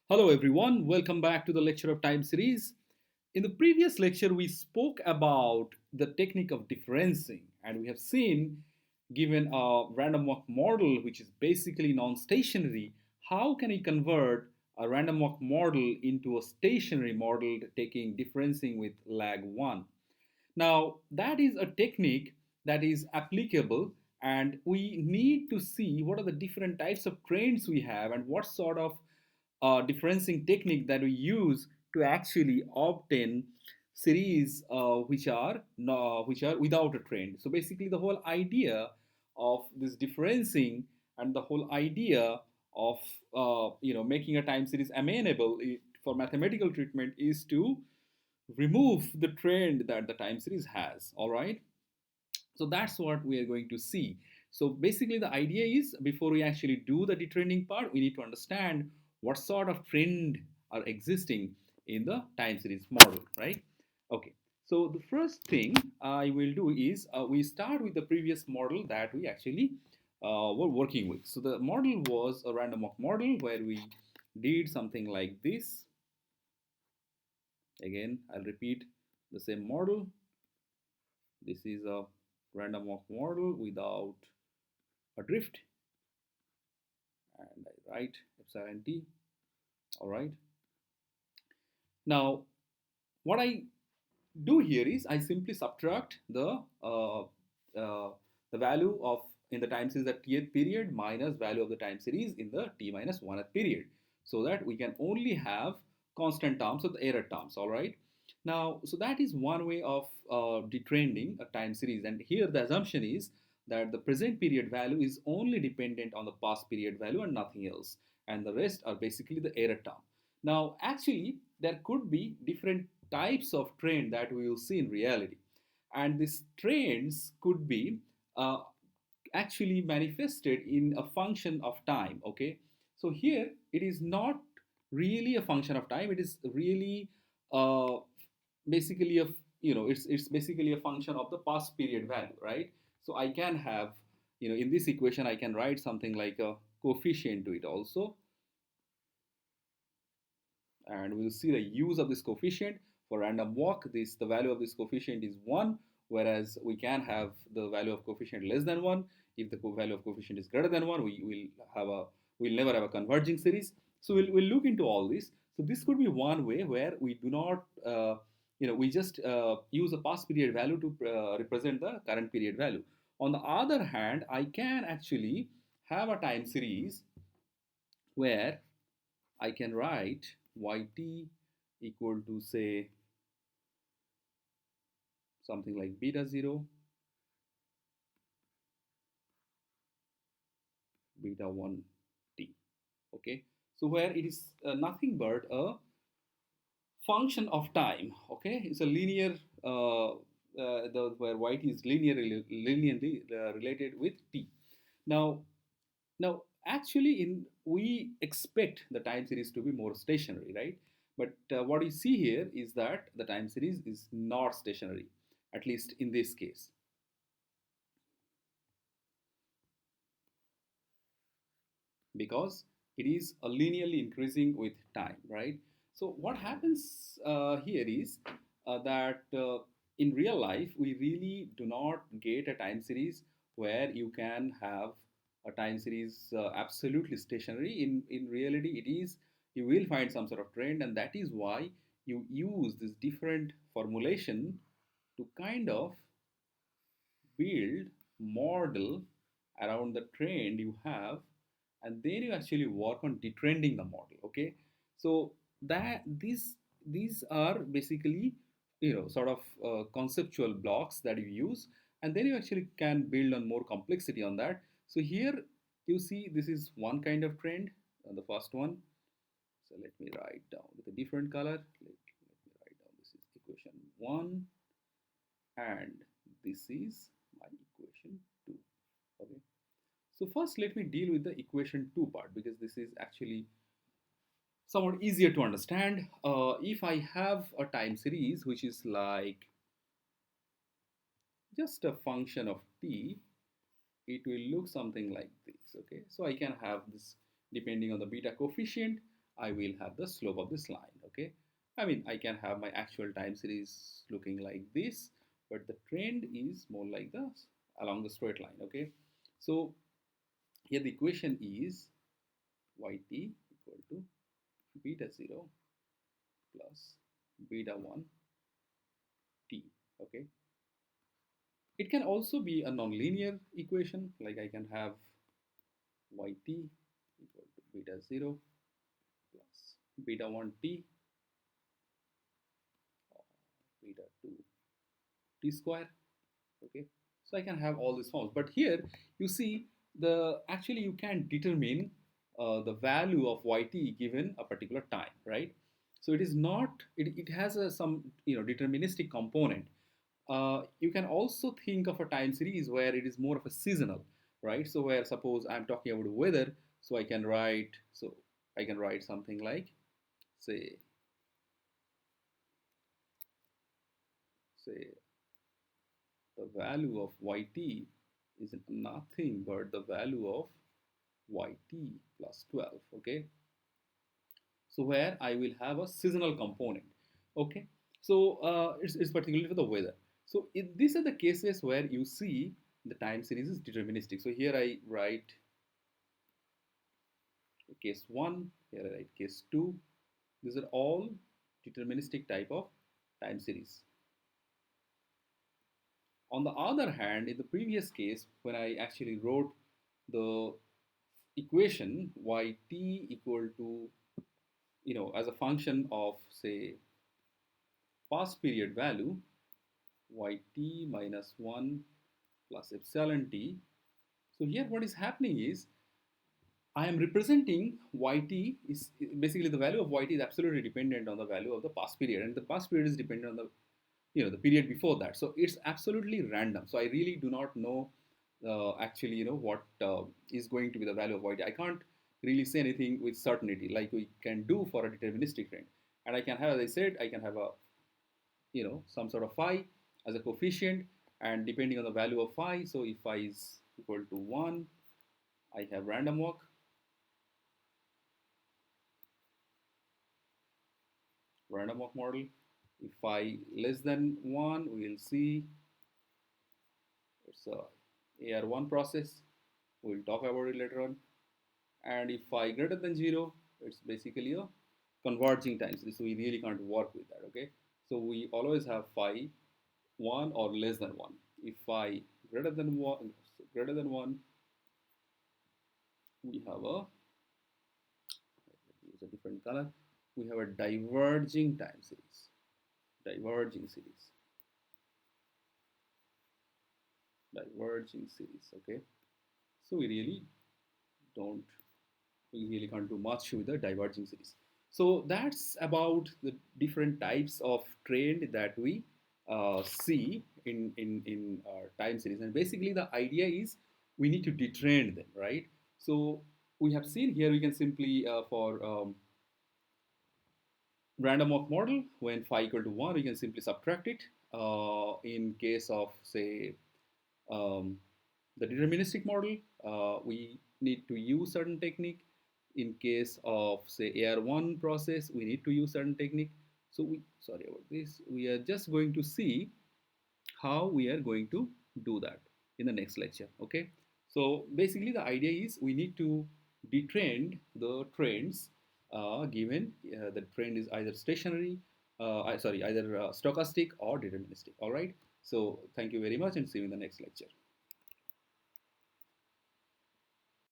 Hello, everyone. Welcome back to the lecture of time series. In the previous lecture, we spoke about the technique of differencing, and we have seen, given a random walk model, which is basically non stationary, how can we convert a random walk model into a stationary model taking differencing with lag 1? Now, that is a technique that is applicable, and we need to see what are the different types of trains we have and what sort of differencing technique that we use to actually obtain series which are without a trend. So basically, the whole idea of this differencing and the whole idea of making a time series amenable for mathematical treatment is to remove the trend that the time series has. All right, so that's what we are going to see. So basically the idea is, before we actually do the detrending part, we need to understand what sort of trend are existing in the time series model, right? Okay, so the first thing I will do is we start with the previous model that we actually were working with. So the model was a random walk model where we did something like this. Again, I'll repeat the same model. This is a random walk model without a drift, and I write epsilon t. All right. Now, what I do here is I simply subtract the value of in the time series at tth period minus value of the time series in the t minus 1th period, so that we can only have constant terms of the error terms. All right. Now, so that is one way of detrending a time series, and here the assumption is that the present period value is only dependent on the past period value and nothing else, and the rest are basically the error term. Now, actually, there could be different types of trend that we will see in reality, and these trends could be uh, actually manifested in a function of time. Okay, so here it is not really a function of time, it is really uh, basically a it's basically a function of the past period value, right? So I can have, in this equation I can write something like a coefficient to it also, and we'll see the use of this coefficient. For random walk, this the value of this coefficient is 1, whereas we can have the value of coefficient less than 1. If the value of coefficient is greater than 1, we'll never have a converging series. So we'll look into all this. So this could be one way where we do not we just use a past period value to represent the current period value. On the other hand, I can actually have a time series where I can write yt equal to, say, something like beta 0, beta 1 t. Okay, so where it is nothing but a function of time. Okay, it's a linear where yt is linearly related with t. Now, actually, in we expect the time series to be more stationary, right? But what you see here is that the time series is not stationary, at least in this case, because it is linearly increasing with time, right? So what happens here is that in real life, we really do not get a time series where you can have a time series absolutely stationary. In reality, it is, you will find some sort of trend, and that is why you use this different formulation to kind of build model around the trend you have, and then you actually work on detrending the model. Okay, so that these are basically, sort of conceptual blocks that you use, and then you actually can build on more complexity on that. So here you see this is one kind of trend, the first one. So let me write down with a different color. Let me write down, this is equation 1, and this is my equation 2. Okay, so first let me deal with the equation 2 part, because this is actually somewhat easier to understand. If I have a time series which is like just a function of t, it will look something like this. Okay, so I can have this depending on the beta coefficient. I will have the slope of this line. Okay, I mean, I can have my actual time series looking like this, but the trend is more like this along the straight line. Okay, so here the equation is yt equal to beta 0 plus beta 1 t. Okay, it can also be a nonlinear equation, like I can have yt equal to beta 0 plus beta 1 t or beta 2 t square. Okay, so I can have all these forms, but here you see the actually you can determine the value of yt given a particular time, right? So it is not, it has a some deterministic component. You can also think of a time series where it is more of a seasonal, right? So where suppose I'm talking about weather, so I can write something like, say say the value of yt is nothing but the value of yt plus 12. Okay, so where I will have a seasonal component. Okay, so it's particularly for the weather. So these are the cases where you see the time series is deterministic. So here I write case 1, here I write case 2. These are all deterministic type of time series. On the other hand, in the previous case, when I actually wrote the equation yt equal to, as a function of, say, past period value, yt minus 1 plus epsilon t. So here what is happening is I am representing yt is basically the value of yt is absolutely dependent on the value of the past period, and the past period is dependent on the the period before that. So it's absolutely random. So I really do not know actually what is going to be the value of yt. I can't really say anything with certainty like we can do for a deterministic trend. And I can have, as I said, I can have a some sort of phi as a coefficient, and depending on the value of phi, so if phi is equal to 1, I have random walk. Random walk model. If phi less than 1, we will see it's a AR1 process. We'll talk about it later on. And if phi greater than 0, it's basically a converging time series. So we really can't work with that. Okay, so we always have phi 1 or less than 1. If phi greater than 1, we have a, use a different color, we have a diverging time series. Diverging series. Diverging series. Okay, so don't we really can't do much with the diverging series. So that's about the different types of trend that we see in our time series. And basically the idea is we need to detrend them, right? So we have seen here, we can simply for random walk model, when phi equal to 1, we can simply subtract it. In case of, say, um, the deterministic model, we need to use certain technique. In case of, say, AR1 process, we need to use certain technique. So sorry about this, we are just going to see how we are going to do that in the next lecture. Okay, so basically the idea is we need to detrend the trends given the trend is either stationary, either stochastic or deterministic. All right, so thank you very much and see you in the next lecture.